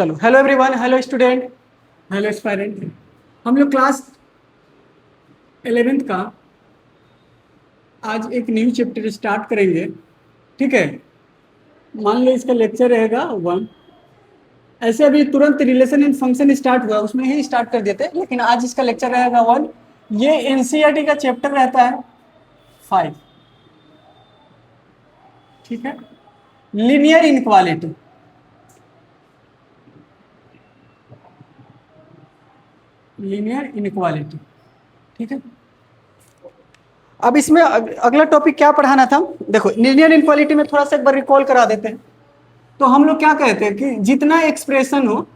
चलो, hello everyone, hello student, hello aspirant. हम लोग क्लास 11th का आज एक न्यू चैप्टर स्टार्ट करेंगे। ठीक है, मान लो इसका लेक्चर रहेगा 1। ऐसे अभी तुरंत रिलेशन एंड फंक्शन स्टार्ट हुआ, उसमें ही स्टार्ट कर देते हैं, लेकिन आज इसका लेक्चर रहेगा 1। ये एनसीईआरटी का चैप्टर रहता है 5। ठीक है, लीनियर इनक्वालिटी। लीनियर इनक्वालिटी, ठीक है। अब इसमें अगला टॉपिक क्या पढ़ाना था, देखो लीनियर इनक्वालिटी में थोड़ा सा एक बार रिकॉल करा देते हैं। तो हम लोग क्या कहते हैं कि जितना एक्सप्रेशन हो,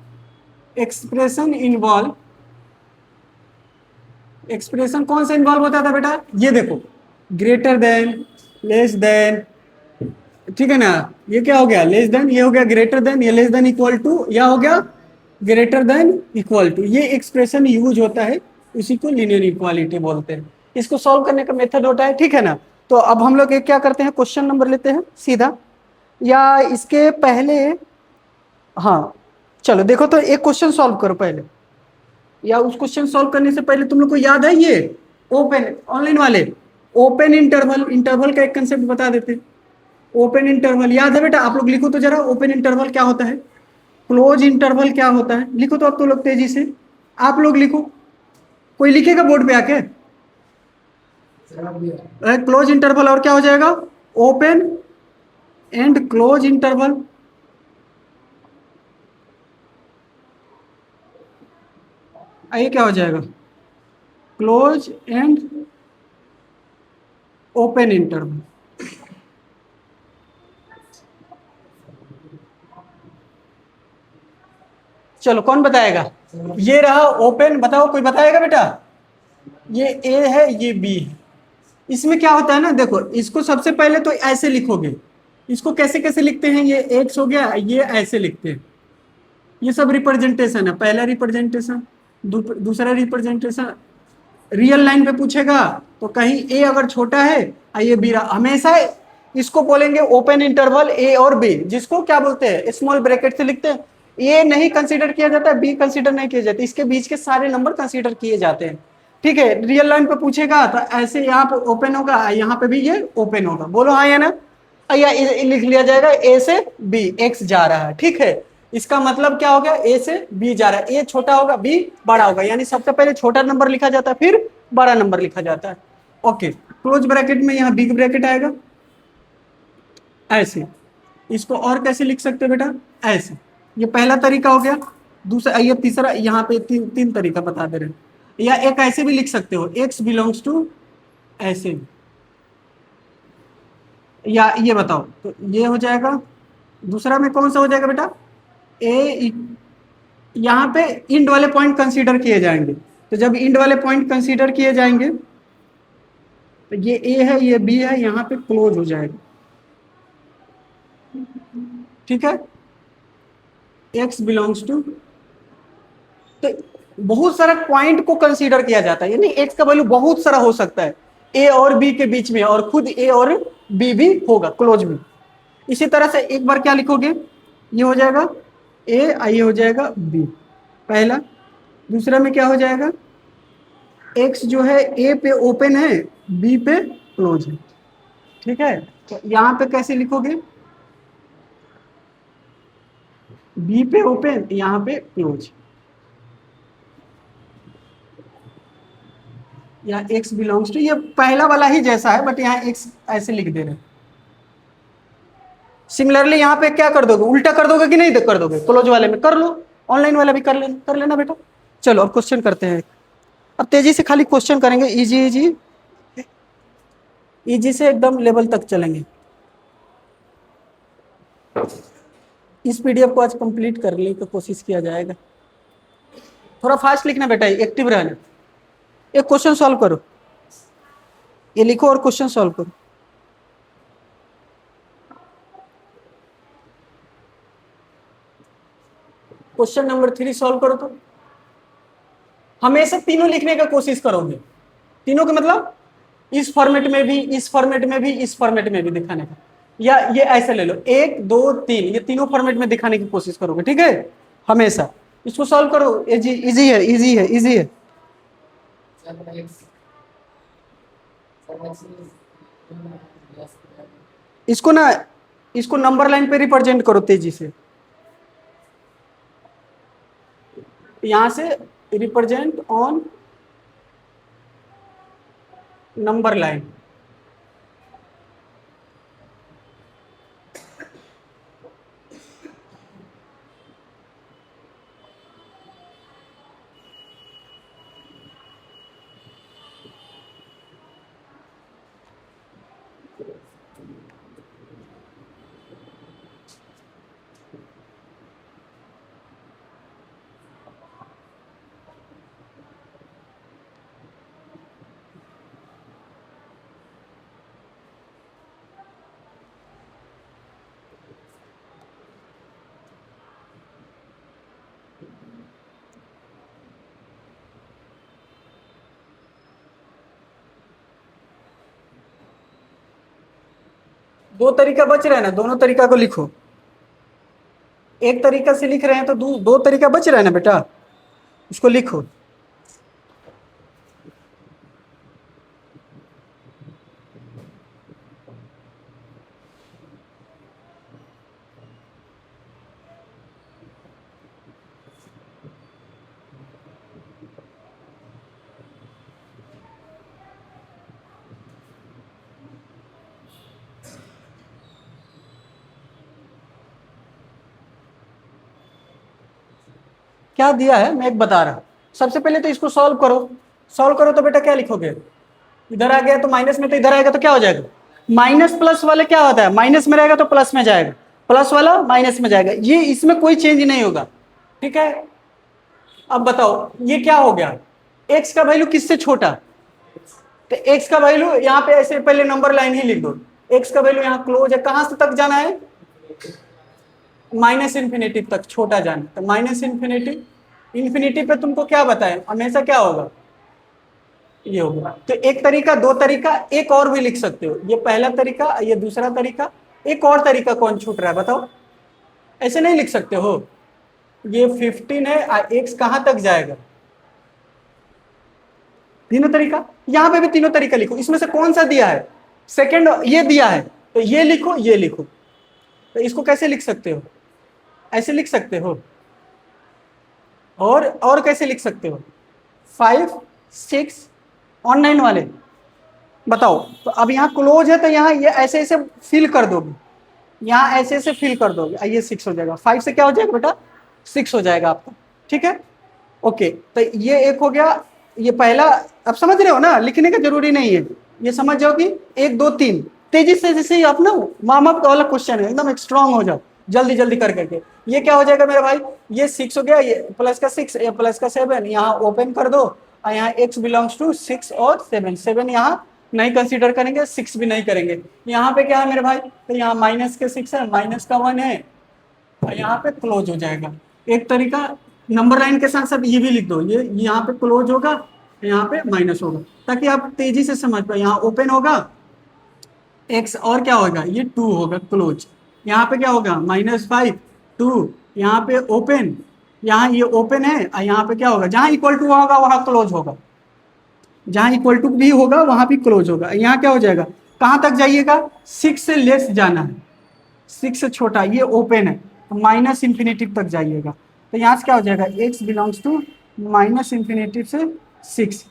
एक्सप्रेशन इन्वॉल्व, एक्सप्रेशन कौन सा इन्वॉल्व होता था बेटा, ये देखो, ग्रेटर देन, लेस देन, ठीक है ना। ये क्या हो गया, लेस देन, ये हो गया ग्रेटर देन, ये लेस देन इक्वल टू, या हो गया ग्रेटर देन इक्वल टू। ये एक्सप्रेशन यूज होता है, उसी को लीनियर इक्वालिटी बोलते हैं। इसको सॉल्व करने का मेथड होता है, ठीक है ना। तो अब हम लोग एक क्या करते हैं, क्वेश्चन नंबर लेते हैं सीधा, या इसके पहले, हाँ चलो देखो, तो एक क्वेश्चन सॉल्व करो पहले, या उस क्वेश्चन सॉल्व करने से पहले तुम लोग को याद है ये ओपन ऑनलाइन वाले ओपन इंटरवल, इंटरवल का एक कंसेप्ट बता देते। ओपन इंटरवल याद है बेटा, आप लोग लिखो तो जरा, ओपन इंटरवल क्या होता है, क्लोज इंटरवल क्या होता है, लिखो तो अब तो लोग तेजी से, आप लोग लिखो, कोई लिखेगा बोर्ड पे आके। क्लोज इंटरवल और क्या हो जाएगा, ओपन एंड क्लोज इंटरवल। ये क्या हो जाएगा, क्लोज एंड ओपन इंटरवल। चलो कौन बताएगा, ये रहा ओपन, बताओ कोई बताएगा बेटा। ये ए है, ये बी है। इसमें क्या होता है ना, देखो इसको सबसे पहले तो ऐसे लिखोगे, इसको कैसे कैसे लिखते हैं, ये एक्स हो गया, ये ऐसे लिखते हैं। ये सब रिप्रेजेंटेशन है, पहला रिप्रेजेंटेशन, दूसरा रिप्रेजेंटेशन। रियल लाइन पे पूछेगा तो कहीं ए अगर छोटा है, ये बी रहा, हमेशा इसको बोलेंगे ओपन इंटरवल ए और बी, जिसको क्या बोलते हैं, स्मॉल ब्रैकेट से लिखते हैं। ए नहीं कंसीडर किया जाता है, बी कंसीडर नहीं किया जाता, इसके बीच के सारे नंबर कंसीडर किए जाते हैं। ठीक है, रियल लाइन पे पूछेगा तो ऐसे यहाँ पे ओपन होगा, यहाँ पे भी ये ओपन होगा, बोलो हाँ या ना। या लिख लिया जाएगा ए से बी एक्स जा रहा है, ठीक है। इसका मतलब क्या हो गया, ए से बी जा रहा है, ए छोटा होगा, बी बड़ा होगा, यानी सबसे पहले छोटा नंबर लिखा जाता है, फिर बड़ा नंबर लिखा जाता है। ओके, क्लोज ब्रैकेट में यहाँ बिग ब्रैकेट आएगा ऐसे। इसको और कैसे लिख सकते हो बेटा, ऐसे। ये पहला तरीका हो गया। दूसरा, ये तीसरा, यहाँ पे तीन तरीका बता दे रहे हैं। या एक ऐसे भी लिख सकते हो, एक्स बिलोंग्स टू ऐसे भी। या ये बताओ, तो ये हो जाएगा। दूसरा में कौन सा हो जाएगा बेटा, ए, यहाँ पे इंड वाले पॉइंट कंसीडर किए जाएंगे। तो जब इंड वाले पॉइंट कंसीडर किए जाएंगे तो ये ए है, ये बी है, यहाँ पे क्लोज हो जाएगा, ठीक है। एक्स बिलोंग्स टू, तो बहुत सारा पॉइंट को कंसीडर किया जाता है, यानी एक्स का वैल्यू बहुत सारा हो सकता है ए और बी के बीच में, और खुद ए और बी भी होगा क्लोज में। इसी तरह से एक बार क्या लिखोगे, ये हो जाएगा ए, ये हो जाएगा बी पहला। दूसरा में क्या हो जाएगा, एक्स जो है ए पे ओपन है, बी पे क्लोज है, ठीक है। तो यहाँ पे कैसे लिखोगे, बी पे ओपन, यहाँ पे क्लोज, या एक्स बिलोंग्स टू, ये पहला वाला ही जैसा है, बट यहाँ एक्स ऐसे लिख दे रहे। सिमिलरली यहाँ पे क्या कर दोगे, उल्टा कर दोगे कि नहीं कर दोगे, क्लोज वाले में कर लो, ऑनलाइन वाला भी कर लेना बेटा। चलो अब क्वेश्चन करते हैं, अब तेजी से खाली क्वेश्चन करेंगे, इजी इजी, इजी से एकदम लेवल तक चलेंगे। इस पीडीएफ को आज कंप्लीट करने की कोशिश किया जाएगा। थोड़ा फास्ट लिखना बेटा, एक्टिव रहना। एक क्वेश्चन सॉल्व करो, ये लिखो और क्वेश्चन सॉल्व करो। क्वेश्चन नंबर 3 सॉल्व करो। तो हमेशा तीनों लिखने का कोशिश करोगे, तीनों का मतलब इस फॉर्मेट में भी, इस फॉर्मेट में भी, इस फॉर्मेट में भी दिखाने का, या ये ऐसे ले लो 1 2 3, ये तीनों फॉर्मेट में दिखाने की कोशिश करोगे, ठीक है। हमेशा। इसको सॉल्व करो, इजी इजी है, इजी है, इजी है। इसको ना, इसको नंबर लाइन पे रिप्रेजेंट करो तेजी से, यहां से रिप्रेजेंट ऑन नंबर लाइन। दो तरीका बच रहा है ना, दोनों तरीका को लिखो। एक तरीका से लिख रहे हैं तो दो तरीका बच रहा है ना बेटा, उसको लिखो। क्या दिया है मैं एक बता रहा हूं। सबसे पहले तो इसको सॉल्व करो। सॉल्व करो तो बेटा क्या लिखोगे, इधर आ गया तो माइनस में, तो इधर आएगा तो क्या हो जाएगा, माइनस प्लस वाले क्या होता है, माइनस में रहेगा तो प्लस में जाएगा, प्लस वाला माइनस में जाएगा, ये इसमें कोई चेंज नहीं होगा। ठीक है, अब बताओ ये क्या हो गया, एक्स का वैल्यू किससे छोटा, तो एक्स का वैल्यू यहाँ पे ऐसे पहले नंबर लाइन ही लिख दो। एक्स का वैल्यू यहाँ क्लोज है, कहां से तक जाना है, माइनस इन्फिनिटी तक छोटा जाना, तो माइनस इन्फिनिटी, इन्फिनिटी पे तुमको क्या बताए हमेशा क्या होगा, ये होगा। तो एक तरीका, दो तरीका, एक और भी लिख सकते हो, ये पहला तरीका, ये दूसरा तरीका, एक और तरीका कौन छूट रहा है बताओ, ऐसे नहीं लिख सकते हो, ये 15 है, एक्स कहां तक जाएगा, तीनों तरीका, यहां पे भी तीनों तरीका लिखो, इसमें से कौन सा दिया है, सेकंड ये दिया है, तो ये लिखो, ये लिखो। तो इसको कैसे लिख सकते हो, ऐसे लिख सकते हो, और कैसे लिख सकते हो, 5 6 और 9 वाले, बताओ। तो अब यहाँ क्लोज है तो यहाँ ये ऐसे ऐसे फिल कर दोगे, यहाँ ऐसे ऐसे फिल कर दोगे, ये 6 हो जाएगा, 5 से क्या हो जाएगा बेटा, 6 हो जाएगा आपका। ठीक है, ओके, तो ये एक हो गया, ये पहला। अब समझ रहे हो ना, लिखने का जरूरी नहीं है, ये समझ जाओ कि 1 2 3 तेजी से, जैसे ही आप ना वार्म अप वाला क्वेश्चन है, एकदम स्ट्रांग हो जाओ जल्दी जल्दी कर करके। ये क्या हो जाएगा मेरे भाई, ये 6 हो गया, ये प्लस का 6, ये प्लस का 7, यहाँ ओपन कर दो, और यहाँ x बिलोंग्स टू 6 और 7, 7 यहाँ नहीं कंसीडर करेंगे, 6 भी नहीं करेंगे। यहाँ पे क्या है मेरे भाई, तो यहाँ माइनस के 6 है, माइनस का 1 है, और यहाँ पे क्लोज हो जाएगा। एक तरीका नंबर लाइन के साथ साथ ये भी लिख दो, ये यहाँ पे क्लोज होगा, यहाँ पे माइनस होगा, ताकि आप तेजी से समझ पाए। यहाँ ओपन होगा x, और क्या होगा, ये 2 होगा क्लोज, यहाँ पे क्या होगा -5 2, यहाँ पे ओपन, यहाँ ये ओपन है, और यहाँ पे क्या होगा, जहाँ इक्वल टू होगा वहां क्लोज होगा, जहां इक्वल टू भी होगा वहां भी क्लोज होगा। यहाँ क्या हो जाएगा, कहां तक जाइएगा, 6 से लेस जाना है, 6 से छोटा, ये ओपन है, तो माइनस इन्फिनेटिव तक जाइएगा। तो यहाँ से क्या हो जाएगा, x belongs to minus infinity से 6।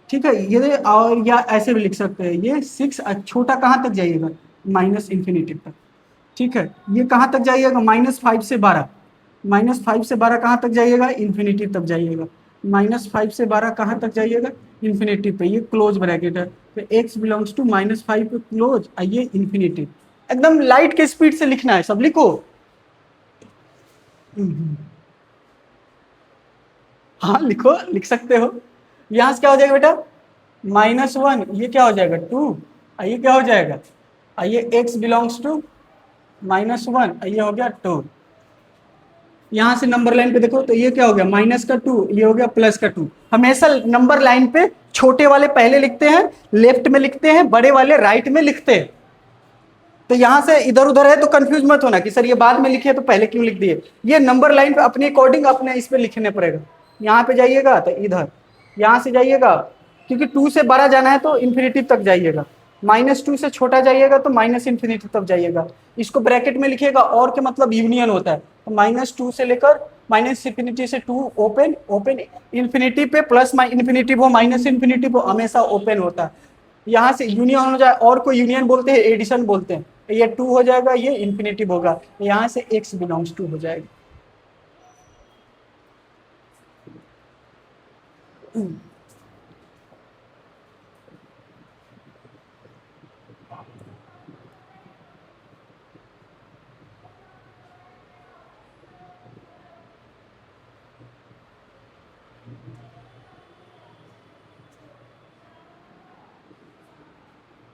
ठीक है, ये और या ऐसे भी लिख सकते हैं, ये 6 छोटा कहाँ तक जाइएगा, माइनस इन्फिनेटिव तक। ठीक है, ये कहाँ तक जाइएगा, -5 से 12, -5 से 12 कहाँ तक जाइएगा, इन्फिनिटी तक जाइएगा, -5 से 12 कहाँ तक जाइएगा, इन्फिनिटी पे, ये क्लोज ब्रैकेट है। तो x बिलोंग्स टू -5 पे क्लोज, आइए इन्फिनिटी, एकदम लाइट के स्पीड से लिखना है, सब लिखो। हाँ लिखो, लिख सकते हो। यहाँ से क्या हो जाएगा बेटा, -1, ये क्या हो जाएगा 2, ये क्या हो जाएगा, आइए x बिलोंग्स टू -1, ये हो गया 2। यहाँ से नंबर लाइन पे देखो, तो ये क्या हो गया, माइनस का 2, ये हो गया प्लस का 2। हमेशा नंबर लाइन पे छोटे वाले पहले लिखते हैं, लेफ्ट में लिखते हैं, बड़े वाले राइट में लिखते हैं। तो यहाँ से इधर उधर है तो कंफ्यूज मत होना कि सर ये बाद में लिखे तो पहले क्यों लिख दिए। ये नंबर लाइन पे अपने अकॉर्डिंग अपने इस पे लिखने पड़ेगा। यहाँ पे जाइएगा तो इधर, यहाँ से जाइएगा क्योंकि 2 से बड़ा जाना है तो इन्फिनिटी तक जाइएगा, -2 से छोटा जाइएगा तो -इन्फिनिटी तक जाइएगा। इसको ब्रैकेट में लिखिएगा, और के मतलब यूनियन होता है। तो -2 से लेकर -इन्फिनिटी से 2 ओपन, ओपन इन्फिनिटी पे प्लस इन्फिनिटी वो माइनस इन्फिनिटी वो हमेशा ओपन होता है। यहाँ से यूनियन हो जाए, और कोई यूनियन बोलते हैं, एडिशन बोलते हैं। ये 2 हो जाएगा, ये इन्फिनिटिव होगा, यहाँ से x बिलोंग्स टू हो जाएगा।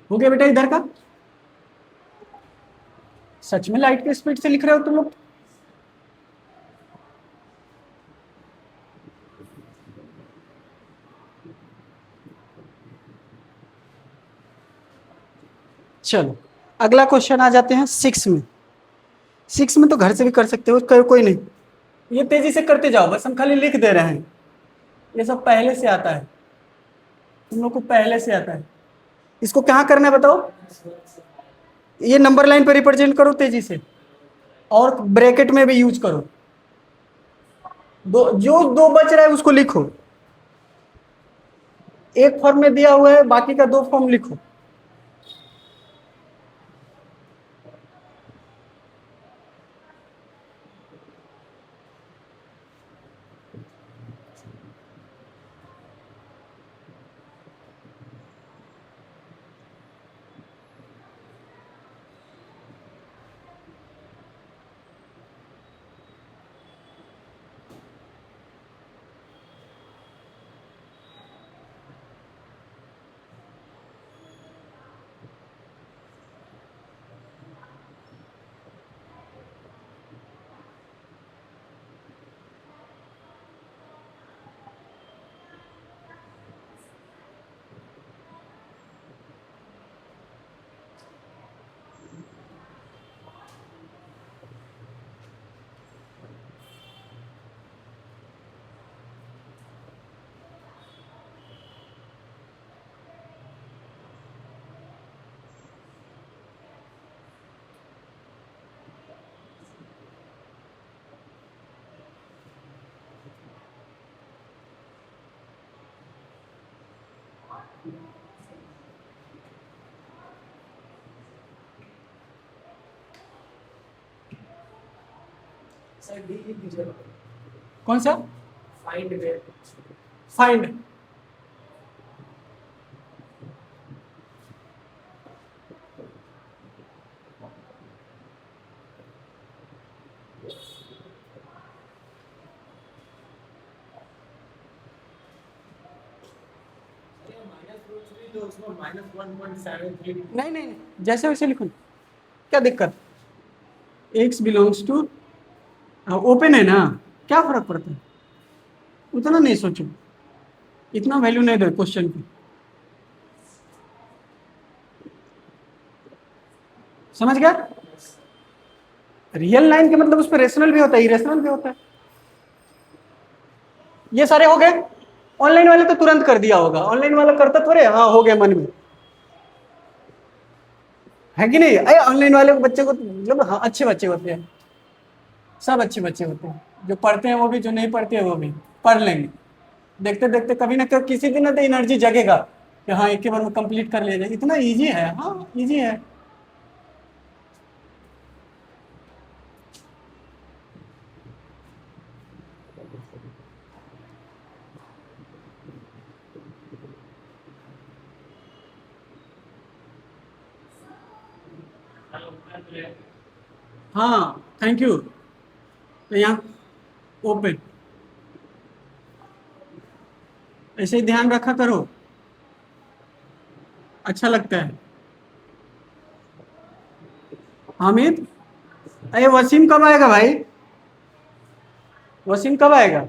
हो गया बेटा इधर का? सच में लाइट के स्पीड से लिख रहे हो तुम लोग? चलो अगला क्वेश्चन आ जाते हैं 6 में। 6 में तो घर से भी कर सकते हो, कोई नहीं, ये तेजी से करते जाओ, बस हम खाली लिख दे रहे हैं। ये सब पहले से आता है, तुम लोग को पहले से आता है। इसको क्या करना है बताओ? ये नंबर लाइन पे रिप्रेजेंट करो तेजी से, और ब्रैकेट में भी यूज करो। जो दो बच रहा है उसको लिखो, एक फॉर्म में दिया हुआ है, बाकी का 2 फॉर्म लिखो। कौन सा? फाइंड। नहीं नहीं, जैसे वैसे लिखो, क्या दिक्कत? x बिलोंग्स टू, ओपन है ना, क्या फर्क पड़ता है? उतना नहीं सोचो, इतना वैल्यू नहीं दो क्वेश्चन की। समझ गया? रियल लाइन के मतलब उस पर रेशनल भी होता है, इरेशनल भी होता है। ये सारे हो गए। ऑनलाइन वाले तो तुरंत कर दिया होगा, ऑनलाइन वाला करता थोड़े, हाँ हो गया मन में, है कि नहीं? अरे ऑनलाइन वाले बच्चे को मतलब, हाँ अच्छे बच्चे होते हैं, सब अच्छे बच्चे होते हैं, जो पढ़ते हैं वो भी, जो नहीं पढ़ते हैं वो भी पढ़ लेंगे। देखते देखते कभी ना कभी किसी दिन तो एनर्जी जगेगा कि हाँ एक ही बार में कंप्लीट कर लिया जाए। इतना इजी है, हाँ इजी है। हाँ थैंक यू। तो यहाँ ओपन, ऐसे ही ध्यान रखा करो, अच्छा लगता है। हामिद, अरे वसीम कब आएगा भाई? वसीम कब आएगा?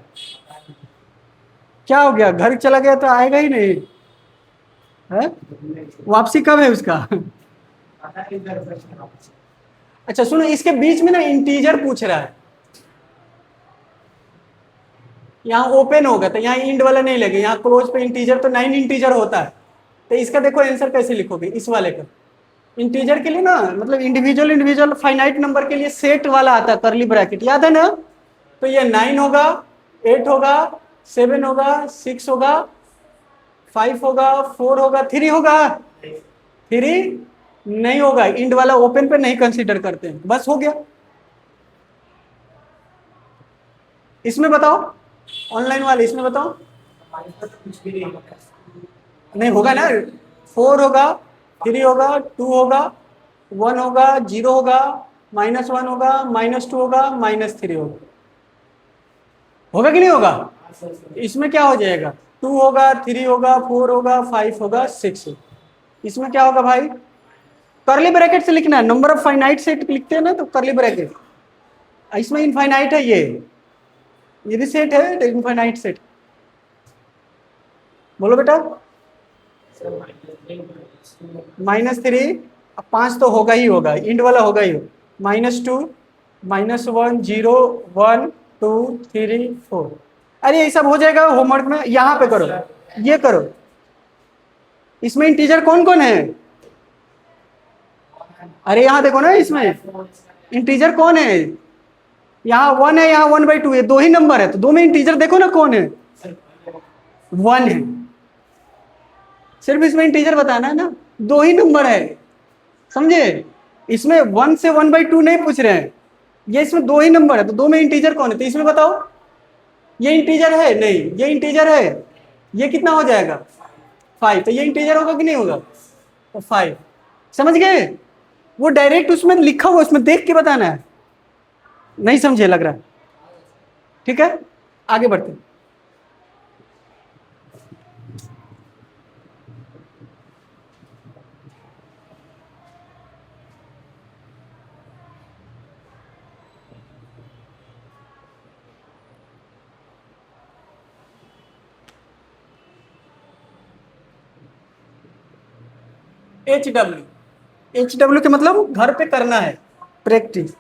क्या हो गया, घर चला गया तो आएगा ही नहीं है? वापसी कब है उसका? अच्छा सुनो, इसके बीच में ना इंटीजर पूछ रहा है, यहाँ ओपन होगा तो यहाँ इंड वाला नहीं लगे, यहाँ क्लोज पे इंटीजर, तो 9 इंटीजर होता है। तो इसका देखो आंसर कैसे लिखोगे इस वाले का। इंटीजर के लिए ना, मतलब इंडिविजुअल इंडिविजुअल फाइनाइट नंबर के लिए सेट वाला आता है कर्ली ब्रैकेट, याद है ना। तो ये 9 होगा, 8 होगा, 7 होगा, 6 होगा, 5 होगा, 4 होगा, 3 होगा। 3 नहीं होगा, इंड वाला ओपन पे नहीं कंसीडर करते हैं, बस हो गया। इसमें बताओ, ऑनलाइन वाले इसमें बताओ। नहीं होगा ना, 4 होगा, 3 होगा, 2 होगा, 1 होगा, 0 होगा, -1 होगा, -2 होगा, -3 होगा। होगा कि नहीं होगा? इसमें क्या हो जाएगा, 2 होगा, 3 होगा, 4 होगा, 5 होगा, 6 होगा। इसमें क्या होगा भाई, कर्ली ब्रैकेट से लिखना है, नंबर ऑफ फाइनाइट सेट लिखते हैं ना तो कर्ली ब्रैकेट। इसमें इनफाइनाइट है, ये भी सेट है, इनफाइनाइट सेट। बोलो बेटा। -3, 5 तो होगा ही होगा, इंड वाला होगा ही, -2, -1, 0, 1, 2, 3, 4। अरे ये सब हो जाएगा होमवर्क में, यहाँ पे करो, ये करो। इसमें इंटीजर कौन कौन है? अरे यहाँ देखो ना, इसमें इंटीजर कौन है? यहाँ 1 है, यहाँ 1/2 है, दो ही नंबर है, तो दो में इंटीजर देखो ना कौन है, 1 है। सिर्फ इसमें इंटीजर बताना है ना, दो ही नंबर है, समझे। इसमें 1 से 1/2 नहीं पूछ रहे हैं, ये इसमें दो ही नंबर है, तो दो में इंटीजर कौन है, तो इसमें बताओ। ये इंटीजर है? नहीं, ये इंटीजर है। ये कितना हो जाएगा, 5। तो ये इंटीजर होगा कि नहीं होगा, तो 5। समझ गए? वो डायरेक्ट उसमें लिखा हुआ, उसमें देख के बताना है, नहीं समझे लग रहा है। ठीक है, आगे बढ़ते हैं। HW के मतलब घर पे करना है, practice.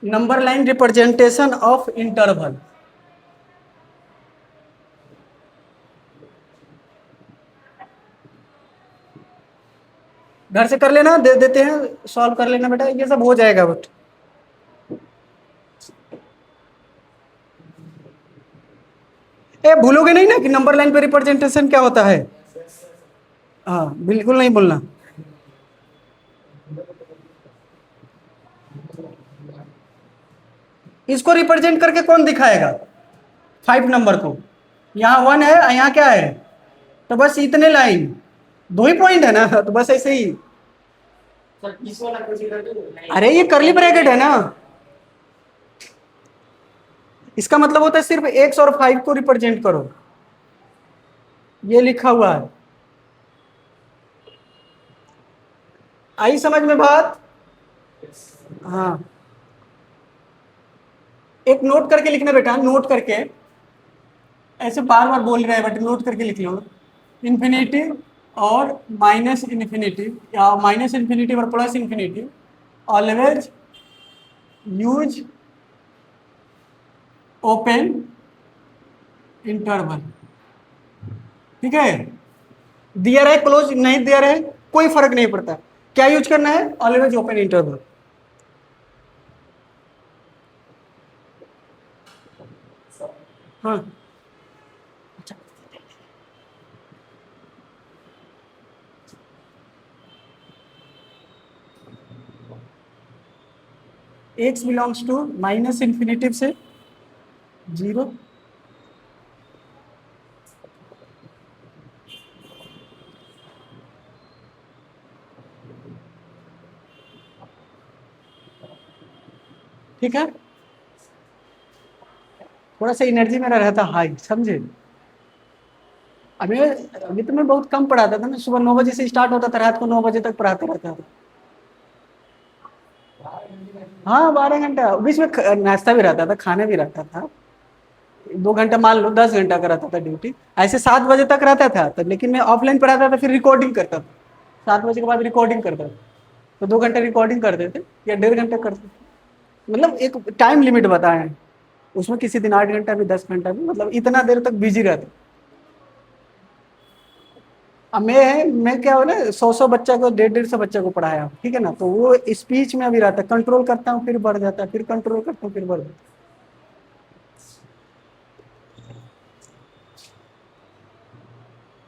Number line representation of interval. घर से कर लेना, दे देते हैं, सॉल्व कर लेना बेटा, ये सब हो जाएगा। बट ए भूलोगे नहीं ना कि नंबर लाइन पे रिप्रेजेंटेशन क्या होता है। हाँ बिल्कुल नहीं भूलना। इसको रिप्रेजेंट करके कौन दिखाएगा, 5 नंबर को। यहाँ 1 है, यहाँ क्या है, तो बस इतने लाइन, दो ही पॉइंट है ना, तो बस ऐसे ही। अरे ये कर्ली ब्रैकेट है ना, इसका मतलब होता है सिर्फ x और 5 को रिप्रेजेंट करो, ये लिखा हुआ है। आई समझ में बात? हाँ, एक नोट करके लिखना बेटा, नोट करके, ऐसे बार बार बोल रहे हैं बट नोट करके लिख लो। इन्फिनिटी और -इन्फिनिटी, या -इन्फिनिटी और +infinity, always use open interval. ठीक है, दिया रहे क्लोज नहीं दिया रहे कोई फर्क नहीं पड़ता, क्या यूज करना है, ऑलवेज ओपन इंटरवल। हाँ x बिलोंग्स टू -इन्फिनिटी से 0, ठीक है। थोड़ा सा एनर्जी मेरा रहता हाई, समझे। अभी तो मैं बहुत कम पढ़ाता था ना, सुबह 9 बजे से स्टार्ट होता था, रात को 9 बजे तक पढ़ाता रहता था। हाँ 12 घंटा, बीच में नाश्ता भी रहता था, खाना भी रहता था। 2 घंटा मान लो, 10 घंटा कराता था ड्यूटी, ऐसे 7 बजे तक रहता था तो, लेकिन मैं ऑफलाइन पढ़ाता था, फिर रिकॉर्डिंग करता था, 7 बजे के बाद रिकॉर्डिंग करता था, तो 2 घंटे रिकॉर्डिंग करते थे या 1.5 घंटा करते थे। मतलब एक टाइम लिमिट बताए हैं, उसमें किसी दिन 8 घंटा भी, 10 घंटा भी, मतलब इतना देर तक बिजी रहता। अब मैं क्या हो ना, 100 बच्चा को, 150 बच्चा को पढ़ाया हूं, ठीक है ना, तो वो स्पीच में अभी रहता है, कंट्रोल करता हूँ फिर बढ़ जाता है, फिर कंट्रोल करता हूँ फिर बढ़ जाता है।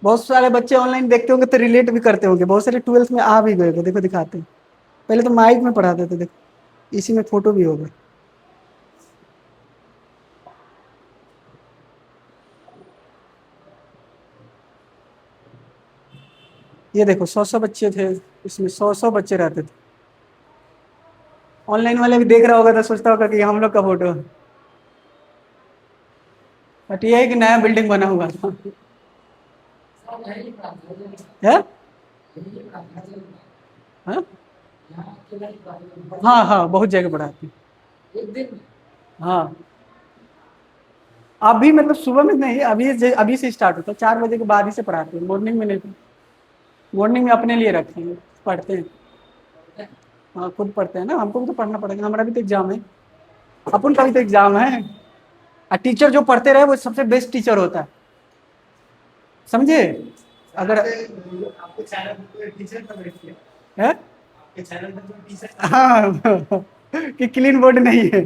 बहुत सारे बच्चे ऑनलाइन देखते होंगे तो रिलेट भी करते होंगे, बहुत सारे 12th में आ भी गए थे, देखो दिखाते हैं। पहले तो माइक में पढ़ाते थे, देखो इसी में फोटो भी होगा। ये देखो 100 बच्चे थे, इसमें 100 बच्चे रहते थे। ऑनलाइन वाले भी देख रहा होगा तो सोचता होगा कि हम लोग का फोटो है। बट ये है कि नया बिल्डिंग बना हुआ था। है? हाँ हाँ हाँ, बहुत जगह पढ़ाते हैं। हाँ, अभी मतलब सुबह में नहीं, अभी से स्टार्ट होता है, 4 बजे के बाद ही से पढ़ाते हैं, मॉर्निंग में नहीं। मॉर्निंग में अपने लिए रखते हैं, पढ़ते हैं। हाँ, खुद पढ़ते हैं ना, हमको भी तो पढ़ना पड़ेगा, हमारा भी तो एग्जाम है, अपन का भी तो एग्जाम है। और टीचर जो पढ़ते रहे वो सबसे बेस्ट टीचर होता है, समझे? अगर आपके चैनल पे टीचर का बैठिए है, आपके चैनल पे तो टीचर, हाँ कि क्लीन बोर्ड नहीं है,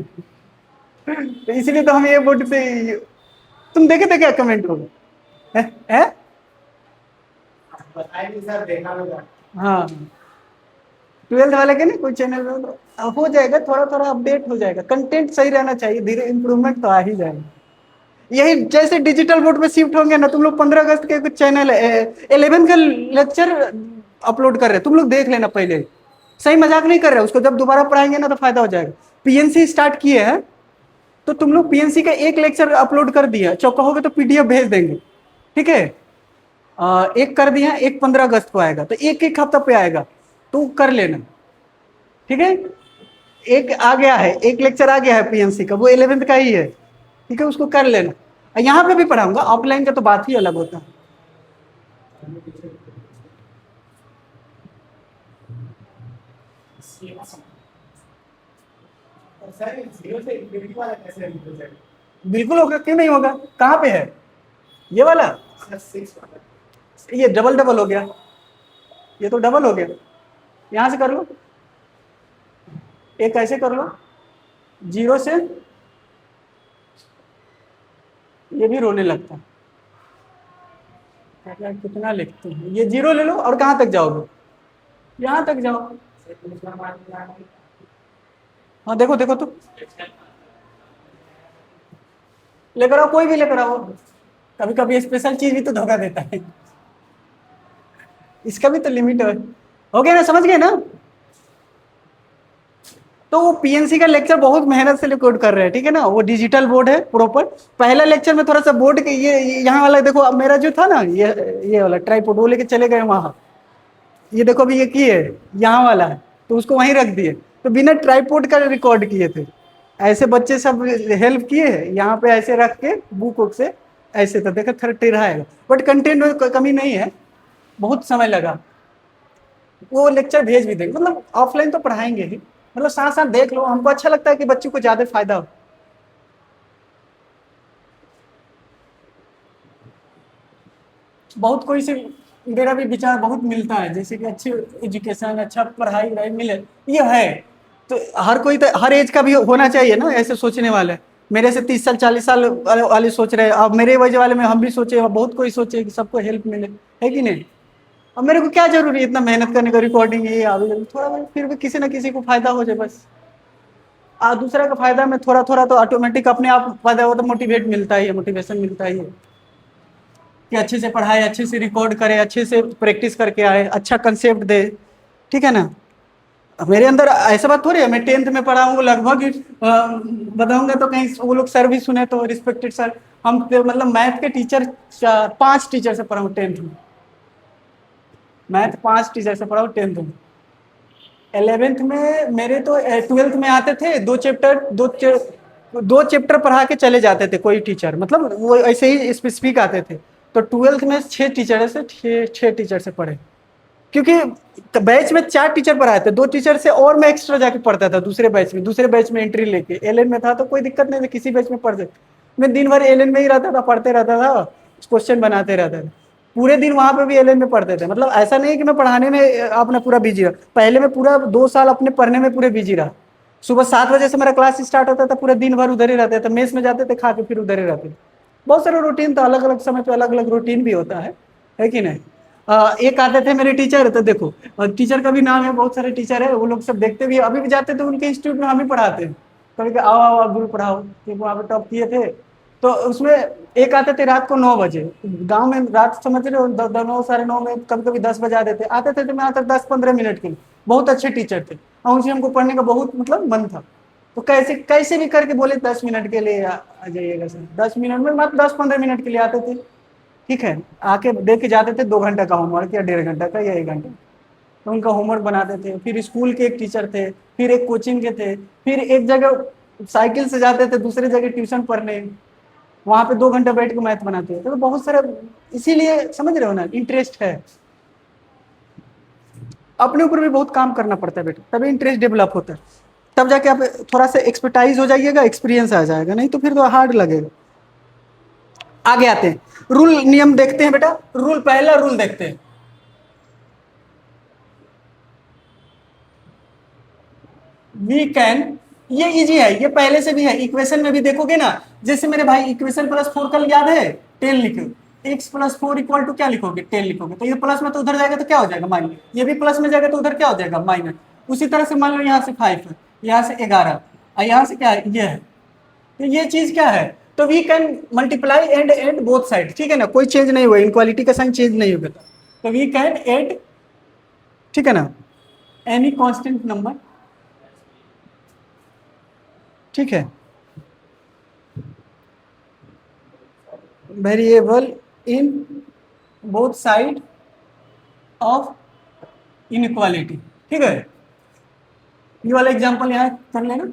तो इसलिए तो हम ये बोर्ड पे, तुम देखे थे क्या कमेंट होगा? है? बताइए सर, देखा होगा। हाँ, 12th वाले के ना कोई चैनल में तो हो जाएगा, थोड़ा थोड़ा अपडेट हो जाएगा, कंटेंट सही रहना चाहिए, धीरे इम्प्रूवमेंट तो आ ही जाएगा। यही जैसे डिजिटल बोर्ड पे शिफ्ट होंगे ना, तुम लोग 15 अगस्त के कुछ चैनल 11 का लेक्चर अपलोड कर रहे, तुम लोग देख लेना पहले, सही मजाक नहीं कर रहे, उसको जब दोबारा पढ़ाएंगे ना तो फायदा हो जाएगा। पीएनसी स्टार्ट किए हैं, तो तुम लोग पीएनसी का एक लेक्चर अपलोड कर दिया, कहोगे तो पीडीएफ भेज देंगे, ठीक है? एक कर दिया, एक 15 अगस्त को आएगा, तो एक एक हफ्ता पे आएगा, तो कर लेना, ठीक है? एक आ गया है, एक लेक्चर आ गया है पीएनसी का, वो 11th का ही है, ठीक है, उसको कर लेना। यहाँ पे भी पढ़ाऊंगा, ऑफलाइन का तो बात ही अलग होता है। बिल्कुल होगा, क्यों नहीं होगा? कहाँ पे है ये वाला? ये डबल डबल हो गया, ये तो डबल हो गया, यहां से कर लो, एक ऐसे कर लो, 0 से, ये भी रोने लगता है, कितना लिखते हैं, ये 0 ले लो, और कहाँ तक जाओगे? यहाँ तक जाओ। हाँ देखो देखो तो, लेकर आओ, कोई भी लेकर आओ, कभी कभी स्पेशल चीज भी तो धोखा देता है, इसका भी तो लिमिट है। हो गया ना, समझ गए ना? तो वो पीएनसी का लेक्चर बहुत मेहनत से रिकॉर्ड कर रहे हैं, ठीक है ना, वो डिजिटल बोर्ड है प्रॉपर। पहला लेक्चर में थोड़ा सा बोर्ड के ये यहाँ वाला देखो, अब मेरा जो था ना, ये वाला ट्राइपॉड, वो लेके चले गए वहां, ये देखो अभी ये किए, यहाँ वाला है, तो उसको वहीं रख दिए, तो बिना ट्राइपॉड का रिकॉर्ड किए थे। ऐसे बच्चे सब हेल्प किए, यहाँ पे ऐसे रख के बुक वुक से, ऐसे तो देखो थोड़ा टेढ़ा है, बट कंटेंट में कमी नहीं है, बहुत समय लगा। वो लेक्चर भेज भी देंगे, मतलब ऑफलाइन तो पढ़ाएंगे ही, मतलब साथ साथ देख लो, हमको अच्छा लगता है कि बच्चों को ज्यादा फायदा हो। बहुत कोई से मेरा भी विचार बहुत मिलता है, जैसे कि अच्छी एजुकेशन, अच्छा पढ़ाई वढ़ाई मिले, ये है, तो हर कोई तो हर एज का भी होना चाहिए ना ऐसे सोचने वाले। मेरे से 30 साल 40 साल वाले सोच रहे हैं, अब मेरे वजह वाले में हम भी सोचे, और बहुत कोई सोचे कि सबको हेल्प मिले, है कि नहीं? अब मेरे को क्या जरूरी है इतना मेहनत करने का, रिकॉर्डिंग ये आगे थोड़ा बहुत, फिर भी किसी ना किसी को फायदा हो जाए बस। दूसरा का फायदा में थोड़ा थोड़ा तो ऑटोमेटिक अपने आप फायदा हो, तो मोटिवेट मिलता ही है, मोटिवेशन मिलता ही है, कि अच्छे से पढ़ाए, अच्छे से रिकॉर्ड करे, अच्छे से प्रैक्टिस करके आए, अच्छा कंसेप्ट दे, ठीक है ना? अब मेरे अंदर ऐसा बात थोड़ी है, मैं 10th में पढ़ा हूँ लगभग, बताऊंगा तो कहीं वो लोग सर भी सुने तो, रिस्पेक्टेड सर, हम तो मतलब मैथ के टीचर 5 टीचर से पढ़ा हूँ 10th में, मैथ 5 टीचर से पढ़ा हूँ 10th में। 11th में मेरे तो 12th में आते थे 2 चैप्टर, 2 चैप्टर पढ़ा के चले जाते थे कोई टीचर, मतलब वो ऐसे ही स्पेसिफिक आते थे। तो 12th में 6 टीचर से 6 टीचर से पढ़े, क्योंकि बैच में 4 टीचर पढ़ाए थे, 2 टीचर से और मैं एक्स्ट्रा जाके पढ़ता था दूसरे बैच में एंट्री लेके। एलएन में था तो कोई दिक्कत नहीं थी, किसी बैच में पढ़ सकते। मैं दिन भर एलएन में ही रहता था, पढ़ते रहता था, क्वेश्चन बनाते रहता था। पूरे दिन वहां पे भी एलएन में पढ़ते थे। मतलब ऐसा नहीं कि मैं पढ़ाने में अपना पूरा बिजी रहा, पहले मैं पूरा 2 साल अपने पढ़ने में पूरे बिजी रहा। सुबह 7 बजे से मेरा क्लास स्टार्ट होता था, पूरे दिन भर उधर ही रहते थे, मेस में जाते थे, खा के फिर उधर ही रहते थे। बहुत सारे रूटीन था, अलग अलग समय पे अलग अलग रूटीन भी होता है कि नहीं। एक आते थे मेरे टीचर, तो देखो टीचर का भी नाम है, बहुत सारे टीचर है, वो लोग सब देखते भी, अभी भी जाते थे उनके इंस्टीट्यूट में, हम ही पढ़ाते हैं। कभी आओ आओ अब्दुल पढ़ाओ, क्योंकि वहाँ पे टॉप किए थे। तो उसमें एक आते थे रात को 9 बजे, गांव में रात समझ रहे हो, 9 9:30 में, कभी कभी 10 बजा देते, आते थे तो मैं आता 10-15 मिनट के लिए। बहुत अच्छे टीचर थे और उनसे हमको पढ़ने का बहुत मतलब मन था। तो कैसे कैसे भी करके बोले 10 मिनट के लिए आ जाइएगा सर, 10 मिनट में, मतलब 10-15 मिनट के लिए आते थे। ठीक है, आके दे के जाते थे 2 घंटा का होमवर्क या 1.5 घंटा का या 1 घंटा। तो उनका होमवर्क बनाते थे। फिर स्कूल के एक टीचर थे, फिर एक कोचिंग के थे, फिर एक जगह साइकिल से जाते थे दूसरी जगह ट्यूशन पढ़ने, वहां पे 2 घंटा बैठ के मैथ बनाते थे। तो बहुत सारा, इसीलिए समझ रहे हो ना, इंटरेस्ट है। अपने ऊपर भी बहुत काम करना पड़ता है बेटा, तभी इंटरेस्ट डेवलप होता है, तब जाके आप थोड़ा सा एक्सपर्टाइज हो जाइएगा, एक्सपीरियंस आ जाएगा, नहीं तो फिर तो हार्ड लगेगा। आगे आते हैं, रूल नियम देखते हैं बेटा। रूल, पहला रूल देखते हैं। वी कैन, ये इजी है, ये पहले से भी है, इक्वेशन में भी देखोगे ना। जैसे मेरे भाई इक्वेशन +4 कल याद है, 10 लिखो, x + 4 इक्वल टू क्या लिखोगे, 10 लिखोगे, तो ये प्लस में तो उधर जाएगा तो क्या हो जाएगा माइनस, ये भी प्लस में जाएगा तो उधर क्या हो जाएगा माइनस। उसी तरह से मान लो यहाँ से 5 है, यहाँ से 11 और यहाँ से क्या है, ये है। तो ये चीज क्या है, तो we can multiply and and both side, ठीक है ना, कोई चेंज नहीं हुआ, इनक्वालिटी का साइन चेंज नहीं होगा। तो वी कैन एड, ठीक है ना, एनी कांस्टेंट नंबर, ठीक है, variable in both side of inequality, ठीक है। ये वाला एग्जांपल यहाँ कर लेना,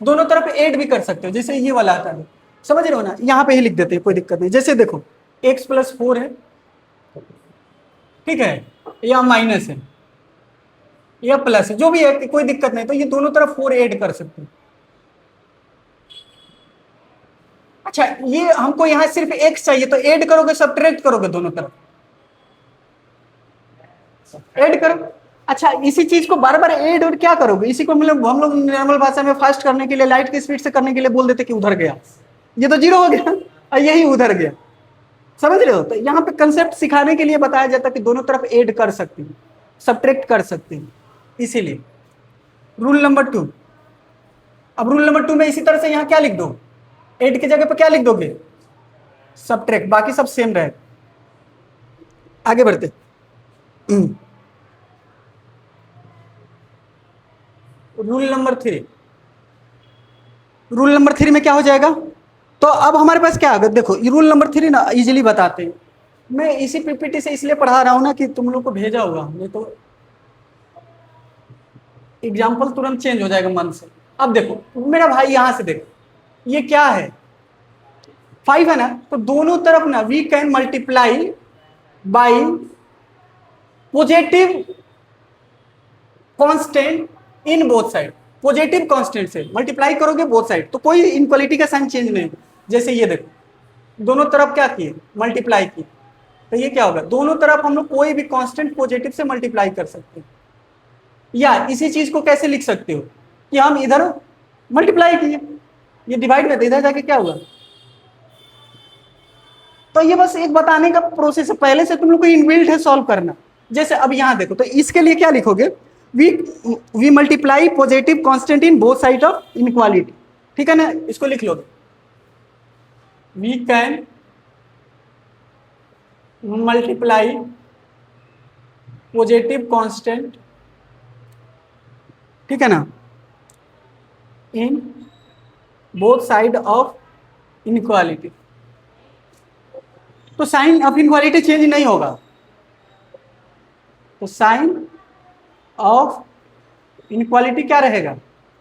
दोनों तरफ ऐड भी कर सकते हो, जैसे ये वाला आता है, समझ रहे हो ना, यहाँ पे ही लिख देते हैं, कोई दिक्कत नहीं। जैसे देखो x + 4 है, ठीक है, या माइनस है या प्लस है, जो भी है कोई दिक्कत नहीं, तो ये दोनों तरफ 4 ऐड कर सकते हो। अच्छा, ये हमको यहाँ सिर्फ x चाहिए, तो ऐड करोगे सब्ट्रैक्ट करोगे, दोनों तरफ ऐड करो। अच्छा, इसी चीज को बार बार ऐड और क्या करोगे, इसी को मतलब हम लोग नॉर्मल भाषा में फास्ट करने के लिए, लाइट की स्पीड से करने के लिए बोल देते कि उधर गया, ये तो 0 हो गया और यही उधर गया, समझ रहे हो। तो यहाँ पे कंसेप्ट सिखाने के लिए बताया जाता है कि दोनों तरफ ऐड कर सकते हैं, सब्ट्रैक्ट कर सकते हैं, इसीलिए। रूल नंबर 2, अब रूल नंबर 2 में इसी तरह से यहाँ क्या लिख दो, ऐड की जगह पे क्या लिख दोगे, सब्ट्रैक्ट, बाकी सब सेम रहे। आगे बढ़ते। रूल नंबर 3, रूल नंबर 3 में क्या हो जाएगा, तो अब हमारे पास क्या होगा, देखो ये रूल नंबर 3 ना इजीली बताते हैं। मैं इसी पीपीटी से इसलिए पढ़ा रहा हूं ना कि तुम लोग को भेजा होगा, नहीं तो एग्जाम्पल तुरंत चेंज हो जाएगा मन से। अब देखो मेरा भाई, यहां से देखो ये क्या है, 5 है ना, तो दोनों तरफ ना we can multiply by positive constant in both side, positive constant से मल्टीप्लाई करोगे बोथ साइड, तो कोई इनक्वालिटी का साइन चेंज नहीं। जैसे ये देखो दोनों तरफ क्या किए, मल्टीप्लाई किए, तो ये क्या होगा, दोनों तरफ हम लोग कोई भी कांस्टेंट पॉजिटिव से मल्टीप्लाई कर सकते हैं। या इसी चीज को कैसे लिख सकते हो कि हम इधर मल्टीप्लाई किए, ये डिवाइड में, इधर जाके क्या हुआ। तो ये बस एक बताने का प्रोसेस है, पहले से तुम लोग को इनबिल्ट है सॉल्व करना। जैसे अब यहां देखो, तो इसके लिए क्या लिखोगे, we multiply positive constant in both side of inequality, ठीक है ना, इसको लिख लोगे, we can multiply positive constant, ठीक है ना, in both side of inequality. तो साइन ऑफ इनक्वालिटी चेंज नहीं होगा, तो साइन ऑफ इनक्वालिटी क्या रहेगा,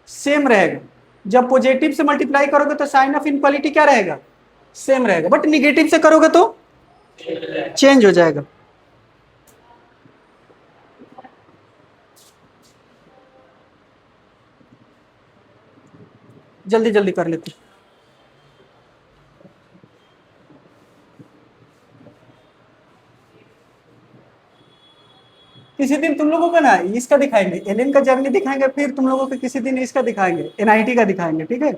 सेम रहेगा। जब पॉजिटिव से मल्टीप्लाई करोगे तो साइन ऑफ इनक्वालिटी क्या रहेगा, सेम रहेगा, बट निगेटिव से करोगे तो चेंज हो जाएगा। जल्दी जल्दी कर लेते। किसी दिन तुम लोगों को ना इसका दिखाएंगे, एलियन का जर्नी दिखाएंगे, फिर तुम लोगों को किसी दिन इसका दिखाएंगे, एनआईटी का दिखाएंगे, ठीक है।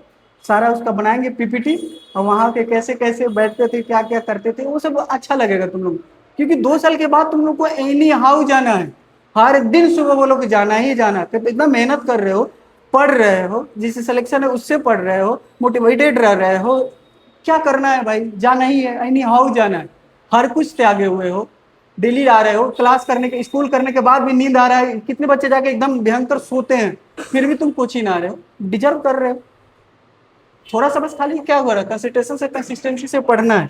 सारा उसका बनाएंगे पीपीटी, और वहां के कैसे कैसे बैठते थे, क्या क्या करते थे, वो सब अच्छा लगेगा तुम लोग, क्योंकि 2 साल के बाद तुम लोग को एनी हाउ जाना है, हर दिन सुबह बोलो कि जाना ही जाना है। तो इतना मेहनत कर रहे हो, पढ़ रहे हो, जिससे सिलेक्शन है उससे पढ़ रहे हो, मोटिवेटेड रह रहे हो, क्या करना है भाई, जाना ही है, एनी हाउ जाना है। हर कुछ त्यागे हुए हो, डेली आ रहे हो, क्लास करने के, स्कूल करने के बाद भी नींद आ रहा है, कितने बच्चे जाके एकदम भयंकर सोते हैं, फिर भी तुम कोचिंग आ रहे हो, डिजर्व कर रहे हो। थोड़ा सा बस खाली क्या हो रहा है, कंसंट्रेशन से, कंसिस्टेंसी से पढ़ना है।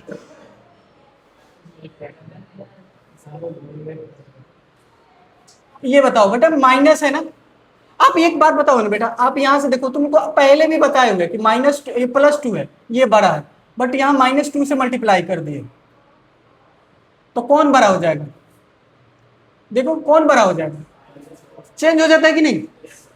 ये बताओ बेटा, माइनस है ना, आप एक बात बताओ ना बेटा, आप यहाँ से देखो, तुमको पहले भी बताए होंगे कि +2 है, ये बड़ा है, बट यहाँ -2 से मल्टीप्लाई कर दिए, तो कौन बड़ा हो जाएगा, देखो कौन बड़ा हो जाएगा, चेंज हो जाता है कि नहीं।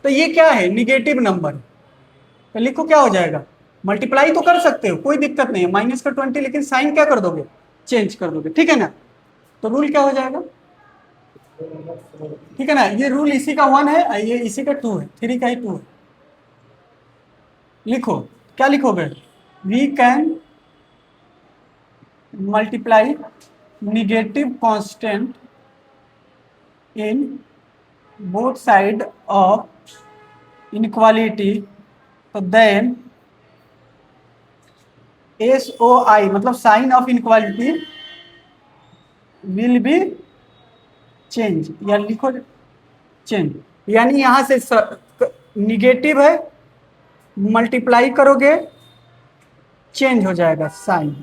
तो ये क्या है, निगेटिव नंबर, तो लिखो क्या हो जाएगा, मल्टीप्लाई तो कर सकते हो, कोई दिक्कत नहीं है, -20, लेकिन साइन क्या कर दोगे, चेंज कर दोगे, ठीक है ना। तो रूल क्या हो जाएगा, ठीक है ना, ये रूल इसी का 1 है, ये इसी का 2 है, 3 का ही 2 है। लिखो, क्या लिखोगे, we can multiply negative constant in both side of inequality, तो देन SOI मतलब sign of inequality will be change, या लिखो चेंज, यानी यहां से निगेटिव है, मल्टीप्लाई करोगे चेंज हो जाएगा साइन,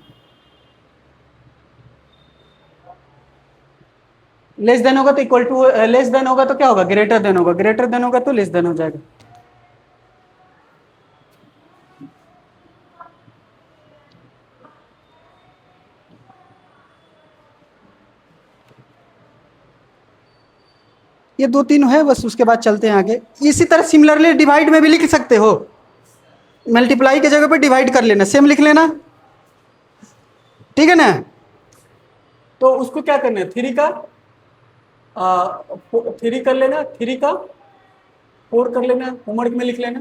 लेस देन होगा तो इक्वल टू, लेस देन होगा तो क्या होगा, ग्रेटर देन होगा, ग्रेटर देन होगा तो लेस देन हो जाएगा। ये 2-3 है बस, उसके बाद चलते हैं आगे। इसी तरह सिमिलरली डिवाइड में भी लिख सकते हो, मल्टीप्लाई की जगह पे डिवाइड कर लेना, सेम लिख लेना, ठीक है ना। तो उसको क्या करना है, 3 कर लेना, 3 का 4 कर लेना, होमवर्क में लिख लेना।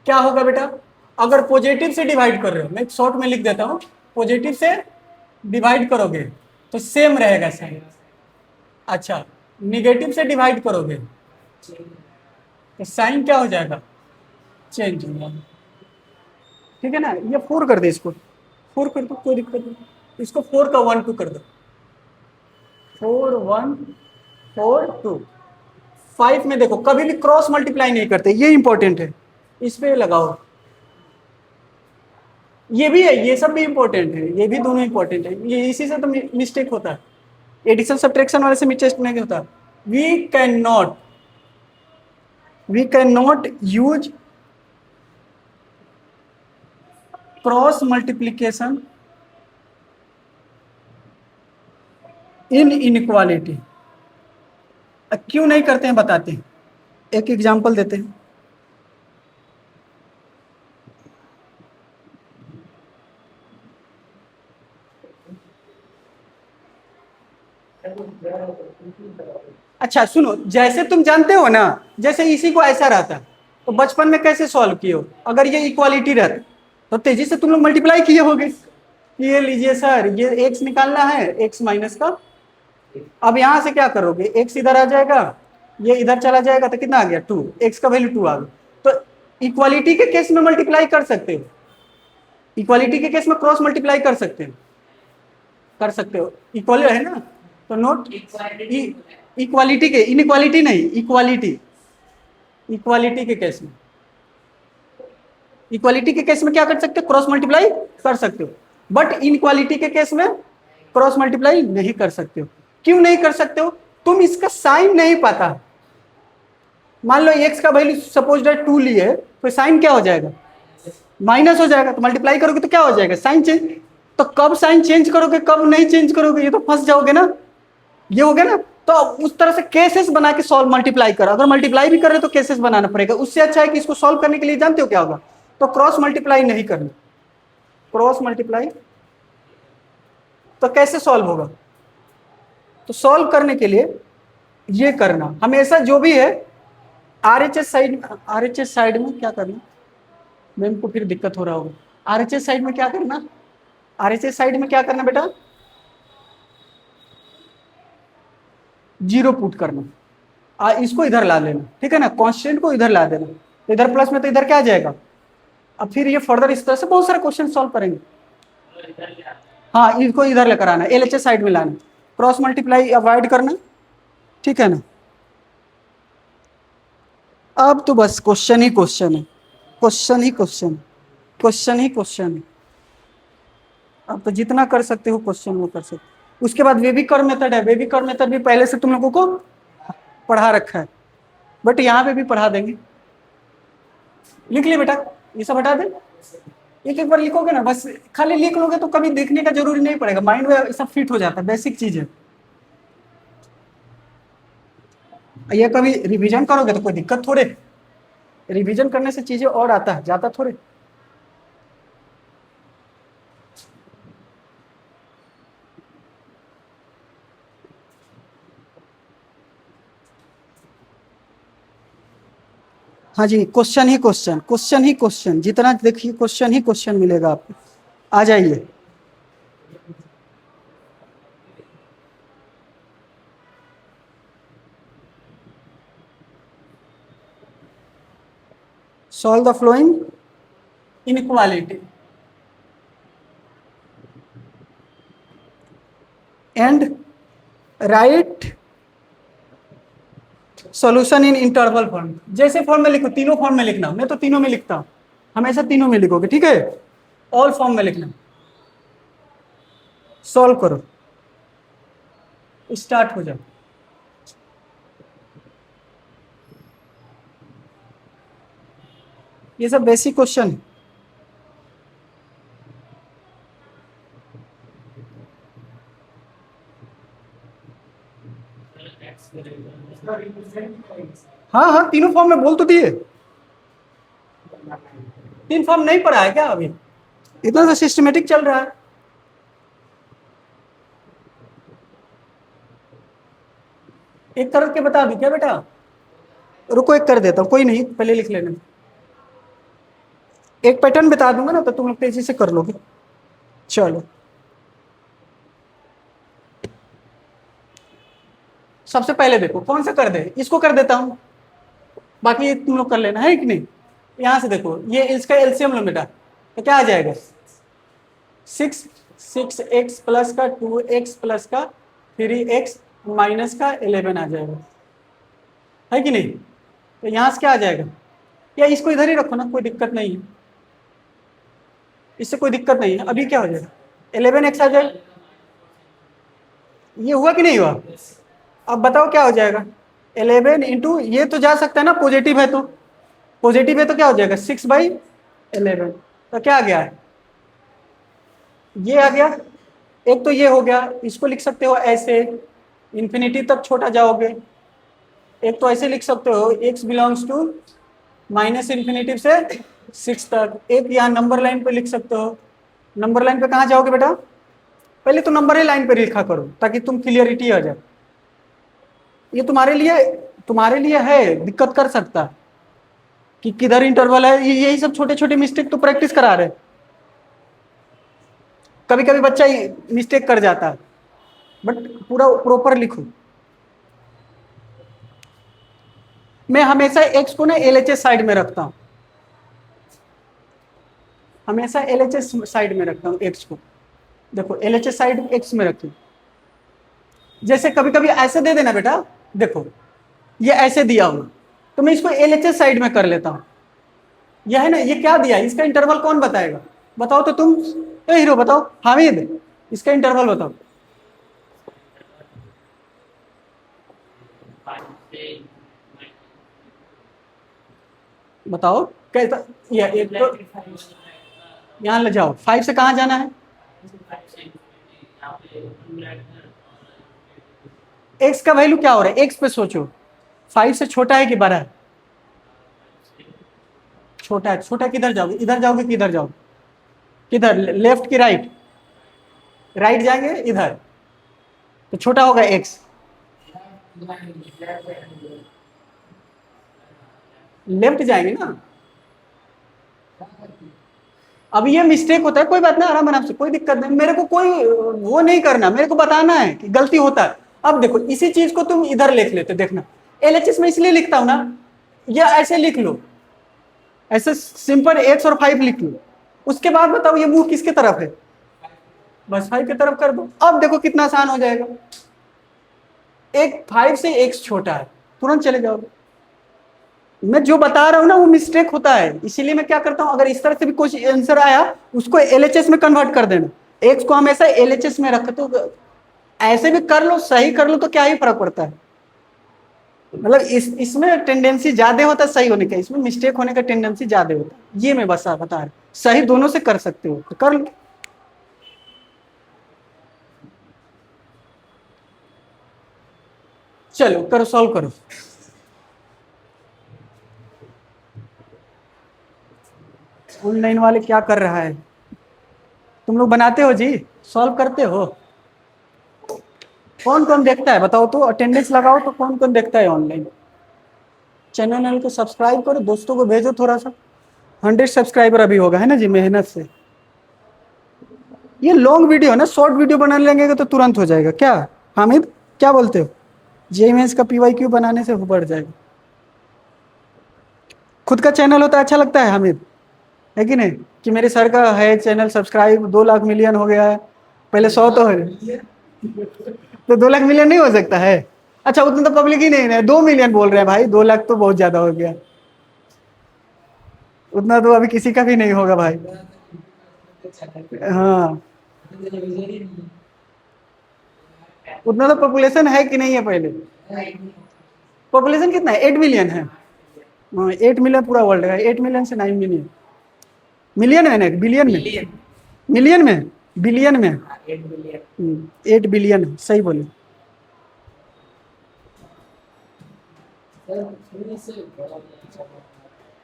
क्या होगा बेटा, अगर पॉजिटिव से डिवाइड कर रहे हो, मैं एक शॉर्ट में लिख देता हूं, पॉजिटिव से डिवाइड करोगे तो सेम रहेगा साइन, अच्छा निगेटिव से डिवाइड करोगे तो साइन क्या हो जाएगा, चेंज हो जाएगा, ठीक है ना। ये 4 कर दे, इसको 4 कर दो, कोई दिक्कत नहीं, इसको 4 का 1 2 कर दो, 4 1 4 2। 5 में देखो कभी भी क्रॉस मल्टीप्लाई नहीं करते, ये इंपॉर्टेंट है, इस पे लगाओ, ये भी है, ये सब भी इंपॉर्टेंट है, ये भी दोनों इंपॉर्टेंट है, ये इसी से तो मिस्टेक होता है, एडिशन सब्ट्रैक्शन वाले से मिस्टेक नहीं होता। We can not use cross multiplication in inequality, क्यों नहीं करते हैं बताते हैं, एक एग्जांपल देते हैं। अच्छा सुनो, जैसे तुम जानते हो ना, जैसे इसी को ऐसा रहता, तो बचपन में कैसे सॉल्व किए हो, अगर ये इक्वालिटी रहता तो तेजी से तुम लोग मल्टीप्लाई किए होगे, ये लीजिए सर, ये x निकालना है, x माइनस का, अब यहां से क्या करोगे, x इधर आ जाएगा, ये इधर चला जाएगा, तो कितना आ गया 2, x का वैल्यू 2 आ गया। तो इक्वालिटी के केस में मल्टीप्लाई कर सकते हो, इक्वालिटी के केस में क्रॉस मल्टीप्लाई कर सकते हो, इक्वल है ना, तो नोट इक्वालिटी के, इनइक्वालिटी नहीं, इक्वालिटी, इक्वालिटी के केस में, इक्वालिटी के केस में क्या कर सकते हो, क्रॉस मल्टीप्लाई कर सकते हो, बट इनइक्वालिटी के केस में क्रॉस मल्टीप्लाई नहीं कर सकते हो। क्यों नहीं कर सकते हो, तुम इसका साइन नहीं पता, मान लो x का वैल्यू सपोज 2 लिए, तो साइन क्या हो जाएगा, माइनस हो जाएगा, तो मल्टीप्लाई करोगे तो क्या हो जाएगा, साइन चेंज। तो कब साइन चेंज करोगे कब नहीं चेंज करोगे, ये तो फंस जाओगे ना। ये हो गया ना। तो उस तरह से केसेस बना के सॉल्व, मल्टीप्लाई करो, अगर मल्टीप्लाई भी कर रहे हो तो केसेस बनाना पड़ेगा। उससे अच्छा है कि इसको सॉल्व करने के लिए जानते हो क्या होगा, तो क्रॉस मल्टीप्लाई नहीं करना। क्रॉस मल्टीप्लाई तो कैसे सॉल्व होगा, तो सॉल्व करने के लिए ये करना हमेशा जो भी है, आरएचएस साइड में क्या करना, मैम को फिर दिक्कत हो रहा होगा। आरएचएस साइड में क्या करना, आरएचएस साइड में क्या करना बेटा, जीरो पुट करना। इसको इधर ला लेना, ठीक है ना, कांस्टेंट को इधर ला देना, तो इधर प्लस में तो इधर क्या आ जाएगा। अब फिर ये फर्दर इस तरह से बहुत सारे क्वेश्चन सॉल्व करेंगे। हाँ, इसको इधर लेकर आना, एलएचएस साइड में लाना, क्रॉस मल्टीप्लाई अवॉइड करना, ठीक है ना। अब तो बस क्वेश्चन ही क्वेश्चन है, क्वेश्चन ही क्वेश्चन, क्वेश्चन ही क्वेश्चन है। अब तो जितना कर सकते हो क्वेश्चन वो कर सकते हो। उसके बाद वेबिक कर्व मेथड है, वेबिक कर्व मेथड भी पहले से तुम लोगों को पढ़ा रखा है, बट यहाँ पे भी पढ़ा देंगे। लिख लिए बेटा, ये सब हटा दे, एक एक बार लिखोगे ना, बस खाली लिख लोगे तो कभी देखने का जरूरी नहीं पड़ेगा, माइंड में सब फिट हो जाता है, बेसिक चीज है। ये कभी रिवीजन करोगे तो कोई दिक्कत थोड़े, रिवीजन करने से चीजें और आता है, जाता थोड़े। हाँ जी, क्वेश्चन ही क्वेश्चन, क्वेश्चन ही क्वेश्चन, जितना देखिए क्वेश्चन ही क्वेश्चन मिलेगा आपको। आ जाइए, solve the flowing inequality and right solution in interval form. जैसे फॉर्म में लिखो, तीनों फॉर्म में लिखना, मैं तो तीनों में लिखता हूं, हमेशा तीनों में लिखोगे, ठीक है, ऑल फॉर्म में लिखना। सॉल्व करो, स्टार्ट हो जाओ। ये सब बेसिक क्वेश्चन है। हाँ हाँ, तीनों फॉर्म में बोल तो दिए, तीन फॉर्म नहीं पढ़ा है क्या अभी, इतना तो सिस्टमेटिक चल रहा है। एक करके बता दूं क्या बेटा, रुको एक कर देता हूं, कोई नहीं, पहले लिख लेना। एक पैटर्न बता दूंगा ना तो तुम लोग तेजी से कर लोगे। चलो, सबसे पहले देखो कौन सा कर दे, इसको कर देता हूं, बाकी तुम लोग कर लेना है कि नहीं। यहां से देखो, ये इसका एलसीएम लो बेटा, तो क्या आ जाएगा, 6x प्लस का 2x प्लस का 3x माइनस का 11 आ जाएगा, है कि नहीं। तो यहां से क्या आ जाएगा, या इसको इधर ही रखो ना, कोई दिक्कत नहीं है, इससे कोई दिक्कत नहीं है। अभी क्या हो जाएगा, 11x आ जाएगा, ये हुआ कि नहीं हुआ। अब बताओ क्या हो जाएगा, 11 इंटू, ये तो जा सकता है ना, पॉजिटिव है तो, पॉजिटिव है तो क्या हो जाएगा 6/11, तो क्या आ गया है, ये आ गया। एक तो ये हो गया, इसको लिख सकते हो ऐसे, इंफिनिटी तक छोटा जाओगे। एक तो ऐसे लिख सकते हो, x belongs to minus infinity से 6 तक। एक यहाँ नंबर लाइन पे लिख सकते हो, नंबर लाइन पे कहाँ जाओगे बेटा, पहले तो नंबर ही लाइन पे लिखा करो ताकि तुम क्लियरिटी आ जाए। ये तुम्हारे लिए है, दिक्कत कर सकता है कि किधर इंटरवल है, यही सब छोटे छोटे मिस्टेक तो प्रैक्टिस करा रहे। कभी कभी बच्चा मिस्टेक कर जाता है, बट पूरा प्रॉपर लिखो। मैं हमेशा एक्स को ना एलएचएस साइड में रखता हूं, हमेशा एलएचएस साइड में रखता हूं एक्स को। देखो एलएचएस साइड एक्स में रखी, जैसे कभी कभी ऐसे दे देना बेटा, देखो ये ऐसे दिया हुआ, तो मैं इसको एलएचएस साइड में कर लेता हूं। यह है ना, ये क्या दिया, इसका इंटरवल कौन बताएगा, बताओ तो तुम, तो हीरो बताओ, हामिद इसका इंटरवल बताओ। बताओ कैसा। ये एक तो यहाँ ले जाओ, 5 से कहाँ जाना है? एक्स का वैल्यू क्या हो रहा है, एक्स पे सोचो, 5 से छोटा है कि बड़ा है? छोटा है। छोटा किधर जाओगे, इधर जाओगे कि इधर जाओगे? किधर, लेफ्ट की राइट? राइट जाएंगे इधर, तो छोटा होगा एक्स। लेफ्ट जाएंगे ना। अब ये मिस्टेक होता है, कोई बात नहीं, आराम आराम से, कोई दिक्कत नहीं, मेरे को कोई वो नहीं करना, मेरे को बताना है कि गलती होता है। अब देखो इसी चीज को तुम इधर लिख लेते, देखना एलएचएस में इसलिए लिखता हूं ना, या ऐसे लिख लो, ऐसे सिंपल एक्स और 5 लिख लो। उसके बाद बताओ ये मुंह किसके तरफ है, बस 5 की तरफ कर दो। अब देखो कितना आसान हो जाएगा, एक 5 से एक्स छोटा है, तुरंत चले जाओगे। मैं जो बता रहा हूं ना वो मिस्टेक होता है, इसीलिए मैं क्या करता हूं, अगर इस तरह से भी कुछ आंसर आया उसको एलएचएस में कन्वर्ट कर देना, एक्स को हमेशा एलएचएस में रख, तो ऐसे भी कर लो, सही कर लो, तो क्या ही फर्क पड़ता है। मतलब इसमें टेंडेंसी ज्यादा होता है सही होने का, इसमें मिस्टेक होने का टेंडेंसी ज्यादा होता है, ये मैं बस बता रहा, सही दोनों से कर सकते हो तो कर लो। चलो करो, सॉल्व करो। ऑनलाइन वाले क्या कर रहा है, तुम लोग बनाते हो जी, सॉल्व करते हो? कौन कौन देखता है बताओ तो, अटेंडेंस लगाओ तो कौन कौन देखता है ऑनलाइन। चैनल को सब्सक्राइब करो, दोस्तों को भेजो थोड़ा सा, 100 सब्सक्राइबर अभी होगा है ना जी, मेहनत से। ये लॉन्ग वीडियो है ना, शॉर्ट वीडियो बना लेंगे तो तुरंत हो जाएगा क्या? हामिद क्या बोलते हो? जेईमेंस का पीवाईक्यू बनाने से बढ़ जाएगा। खुद का चैनल होता है अच्छा लगता है हामिद, है कि नहीं? कि मेरे सर का है चैनल, सब्सक्राइब 2 लाख मिलियन हो गया है, पहले 100 तो है, तो 2 लाख मिलियन नहीं हो सकता है? अच्छा उतना तो पब्लिक ही नहीं है, 2 मिलियन बोल रहे हैं भाई, 2 लाख तो बहुत ज्यादा हो गया, उतना तो अभी किसी का भी नहीं होगा भाई। हाँ उतना तो पॉपुलेशन है कि नहीं है पहले? पॉपुलेशन कितना है, 8 मिलियन है। हाँ 8 मिलियन पूरा वर्ल्ड का, 8 मिलियन से 9 मिलियन, मिलियन में ना बिलियन में, मिलियन में, बिलियन में, 8 बिलियन सही बोले।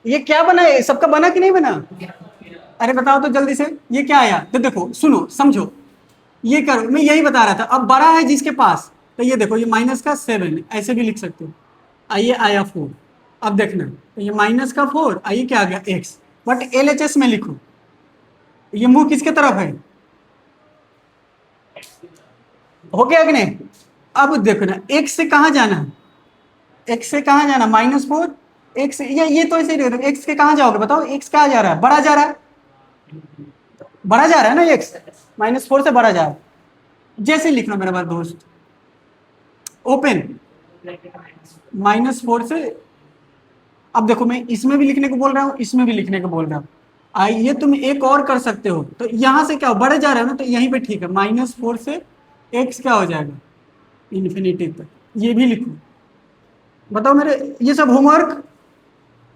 ये क्या बना है, सबका बना कि नहीं बना? अरे बताओ तो जल्दी से, ये क्या आया, तो देखो सुनो समझो, ये करो, मैं यही बता रहा था, अब बड़ा है जिसके पास, तो ये देखो ये माइनस का 7 ऐसे भी लिख सकते हो, आइए आया 4, अब देखना तो ये माइनस का 4, आइए क्या आ गया एक्स, बट एलएचएस में लिखो, ये मुंह किसके तरफ है, हो गया कि नहीं? अब देखो ना एक्स से कहाँ जाना है, एक्स से कहाँ जाना, -4, एक्स ये तो ऐसे ही, एक्स के कहाँ जाओगे बताओ, एक्स कहाँ जा रहा है, बड़ा जा रहा है, बड़ा जा रहा है ना एक्स, -4 से बड़ा जा रहा है, जैसे लिखना मेरा बात दोस्त, ओपन -4 से, अब देखो मैं इसमें भी लिखने को बोल रहा हूँ, इसमें भी लिखने को बोल रहा हूँ, आइए तुम एक और कर सकते हो, तो यहां से क्या हो, बढ़े जा रहे हो ना, तो यहीं पे ठीक है, -4 से एक्स क्या हो जाएगा, इन्फिनिटी तक, ये भी लिखो। बताओ मेरे ये सब होमवर्क,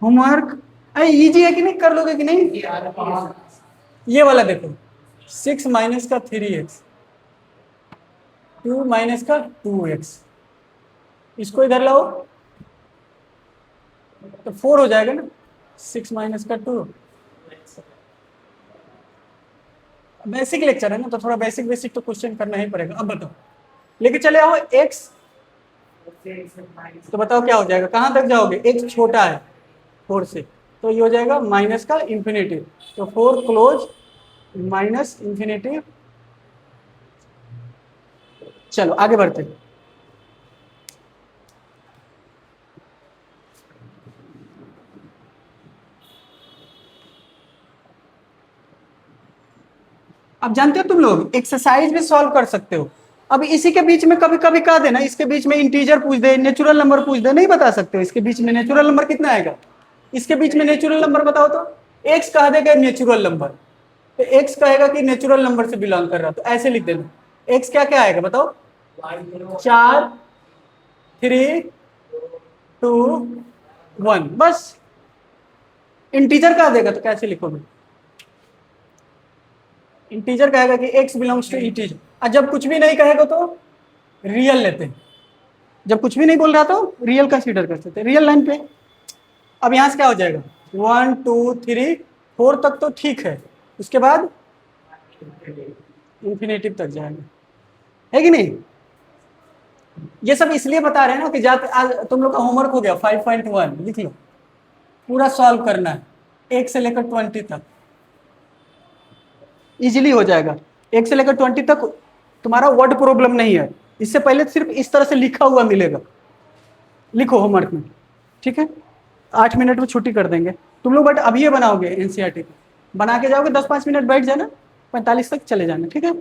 होमवर्क अरे इजी है कि नहीं, कर लोगे कि नहीं? ये वाला देखो, 6 माइनस का 3x, 2 माइनस का 2x, इसको इधर लाओ तो 4 हो जाएगा ना, 6 माइनस का 2, बेसिक लेक्चर है ना, तो थोड़ा बेसिक बेसिक तो क्वेश्चन करना ही पड़ेगा। अब बताओ लेके चले आओ x, तो बताओ क्या हो जाएगा, कहां तक जाओगे, x छोटा है 4 से, तो ये हो जाएगा माइनस का इंफिनिटी, तो 4 क्लोज माइनस इंफिनिटी। चलो आगे बढ़ते हैं। अब जानते हो तुम लोग एक्सरसाइज भी सॉल्व कर सकते हो। अब इसी के बीच में कभी कभी कह देना, इसके बीच में इंटीजर पूछ दे, नेचुरल नंबर पूछ दे, नहीं बता सकते हो इसके बीच में नेचुरल नंबर कितना आएगा, इसके बीच में नेचुरल नंबर बताओ तो, एक्स कह देगा नेचुरल नंबर, तो एक्स कहेगा कि नेचुरल नंबर से बिलोंग कर रहा, तो ऐसे लिख देना, एक्स क्या क्या आएगा बताओ, 4, 3, 2, 1, बस इंटीजर कह देगा तो कैसे लिखोगे? इंटीजर कहेगा कि x बिलोंग्स टू इंटीजर, और जब कुछ भी नहीं कहेगा तो रियल लेते हैं। जब कुछ भी नहीं बोल रहा तो रियल कंसीडर करते थे। रियल लाइन पे अब यहां से क्या हो जाएगा, 1 2 3 4 तक तो ठीक है, उसके बाद इंफिनिटिव तक जाएगा, है कि नहीं? ये सब इसलिए बता रहे हैं ना कि जाते आज तुम लोग का होमवर्क हो गया 5.1 लिख लो, पूरा सॉल्व करना है 1 से लेकर 20 तक, इजीली हो जाएगा। 1 से लेकर 20 तक तुम्हारा वर्ड प्रॉब्लम नहीं है, इससे पहले सिर्फ इस तरह से लिखा हुआ मिलेगा, लिखो होमवर्क में, ठीक है? 8 मिनट में छुट्टी कर देंगे तुम लोग, बट अभी ये बनाओगे एनसीईआरटी बना के जाओगे, 10-5 मिनट बैठ जाना, 45 तक चले जाना, ठीक है?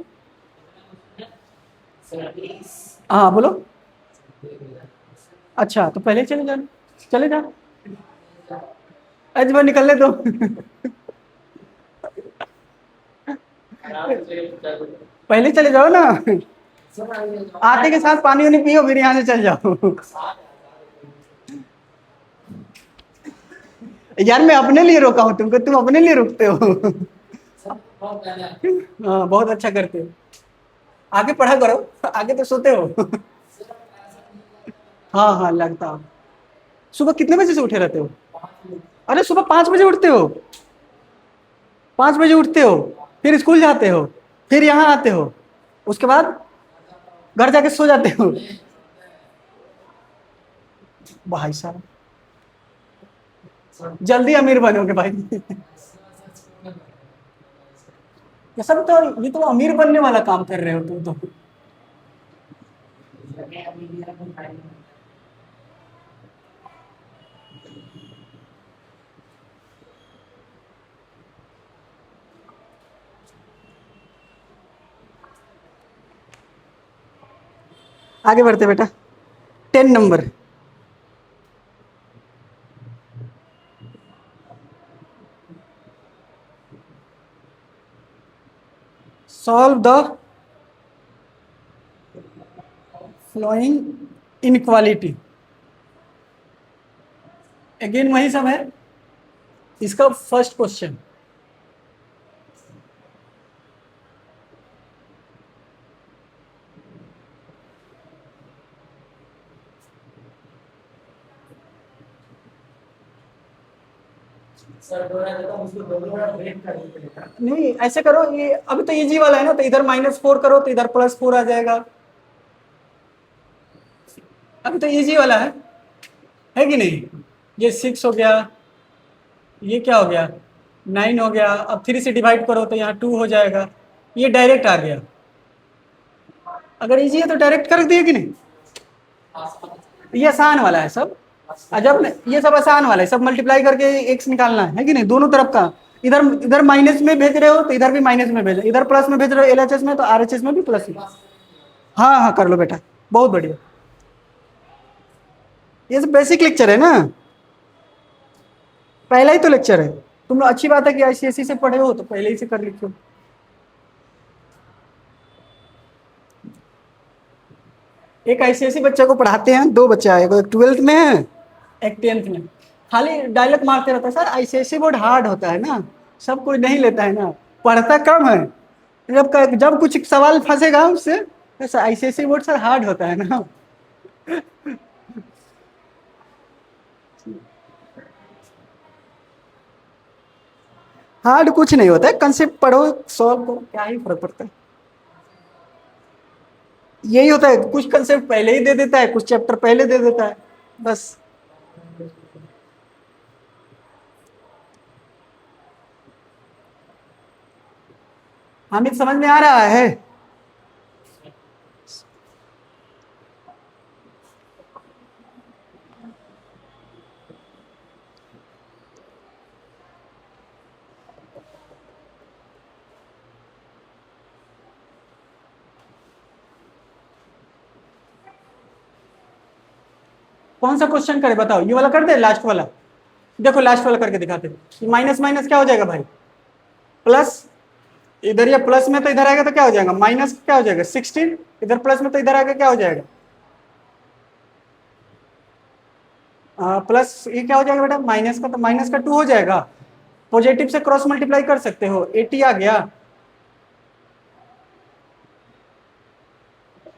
हाँ बोलो। अच्छा तो पहले ही चले जाना, चले जाओ, आज बार निकलने दो। पहले चले जाओ ना, आते के साथ पानी वानी पियो फिर यहाँ से चल जाओ। यार मैं अपने लिए रोका हूँ तुमको, तुम अपने लिए रुकते हो। हाँ बहुत अच्छा करते हो, आगे पढ़ा करो, आगे तो सोते हो। हाँ हाँ लगता हो। सुबह कितने बजे से उठे रहते हो? अरे सुबह 5 बजे उठते हो? 5 बजे उठते हो, फिर स्कूल जाते हो, फिर यहाँ आते हो, उसके बाद घर जाके सो जाते हो? भाई साहब जल्दी अमीर बनोगे भाई। ये सब तो, ये तो अमीर बनने वाला काम कर रहे हो तुम तो। आगे बढ़ते बेटा, 10 number. Solve the flowing inequality. Again वही सब है, इसका फर्स्ट क्वेश्चन। नहीं ऐसे करो, ये अभी तो इजी वाला है ना, तो इधर -4 करो तो इधर +4 आ जाएगा, अभी तो इजी वाला है कि नहीं? ये 6 हो गया, ये क्या हो गया 9 हो गया, अब 3 से डिवाइड करो तो यहाँ 2 हो जाएगा, ये डायरेक्ट आ गया। अगर इजी है तो डायरेक्ट कर दिए कि नहीं? ये आसान वाला है सब, जब ये सब आसान वाला है, सब मल्टीप्लाई करके एक्स निकालना है कि नहीं, दोनों तरफ का। इधर इधर माइनस में भेज रहे हो तो इधर भी माइनस में भेजो, इधर प्लस में भेज रहे हो एलएचएस में तो आरएचएस में भी प्लस में। हाँ हाँ कर लो बेटा, बहुत बढ़िया। ये सब बेसिक लेक्चर है ना, पहला ही तो लेक्चर है। तुम लोग अच्छी बात है कि आईसीएसई से पढ़े हो तो पहले ही से कर लिखो। एक आईसीएसई बच्चे को पढ़ाते हैं, 2 बच्चे आए, एक 12th में है एक 10th में, खाली डायलॉग मारते रहता है, सर आईसीएसई बोर्ड हार्ड होता है ना, सब कोई नहीं लेता है ना, पढ़ता कम है, जब कुछ सवाल फंसेगा उससे, sir ICSE board sir hard होता है ना। हार्ड कुछ नहीं होता है, कंसेप्ट पढ़ो सॉल्व करो, क्या ही फर्क पड़ता है। यही होता है, कुछ कंसेप्ट पहले ही दे देता है, कुछ चैप्टर पहले दे देता है, बस। हामिद समझ में आ रहा है? कौन सा क्वेश्चन करे बताओ, ये वाला कर दे, लास्ट वाला। देखो लास्ट वाला करके दिखाते, माइनस माइनस क्या हो जाएगा भाई, प्लस, इधर ये प्लस में तो इधर आएगा तो क्या हो जाएगा माइनस, क्या हो जाएगा 16, इधर प्लस में तो इधर आएगा क्या हो जाएगा प्लस, ये क्या हो जाएगा बेटा, माइनस का तो माइनस का 2 हो जाएगा, पॉजिटिव से क्रॉस मल्टीप्लाई कर सकते हो, 80 आ गया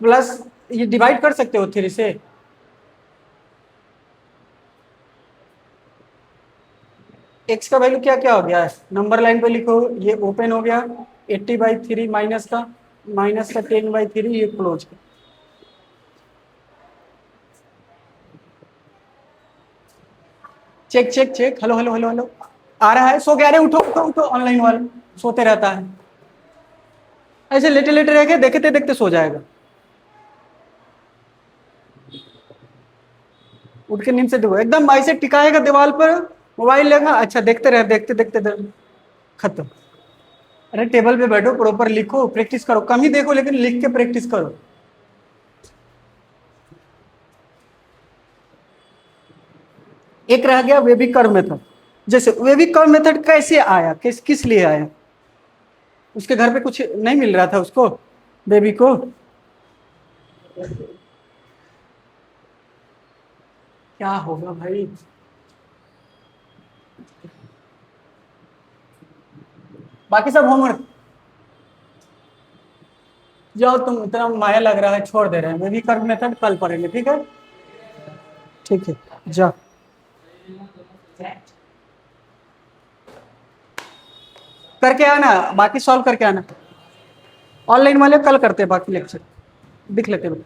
प्लस ये डिवाइड कर सकते हो 3 से, एक्स का वैल्यू क्या क्या हो गया है, नंबर लाइन पे लिखो, ये ओपन हो गया 80/3 माइनस का 10/3 ये क्लोज का। Check check check, hello hello hello hello, आ रहा है, सो गया, अरे उठो उठो उठो, ऑनलाइन वाला सोते रहता है, ऐसे लेटे लेटे रह के देखते देखते सो जाएगा, उठ के नींद से देखो, एकदम ऐसे टिकाएगा दीवार पर, मोबाइल लेगा, अच्छा देखते रहे, देखते देखते खत्म। अरे टेबल पे बैठो, प्रॉपर लिखो, प्रैक्टिस करो, कम ही देखो लेकिन लिख के प्रैक्टिस करो। एक रह गया वे भी कर्व मेथड, जैसे वे भी कर्व मेथड कैसे आया, किस लिए आया, उसके घर पे कुछ नहीं मिल रहा था उसको, बेबी को, क्या होगा भाई, बाकी सब होमवर्क, जाओ तुम, इतना माया लग रहा है, छोड़ दे रहे हैं, वे भी कर्व मेथड कल पढ़ेंगे, ठीक है, ठीक है, जा करके आना, बाकी सॉल्व करके आना, ऑनलाइन वाले कल करते हैं बाकी लेक्चर, दिख लेते हैं।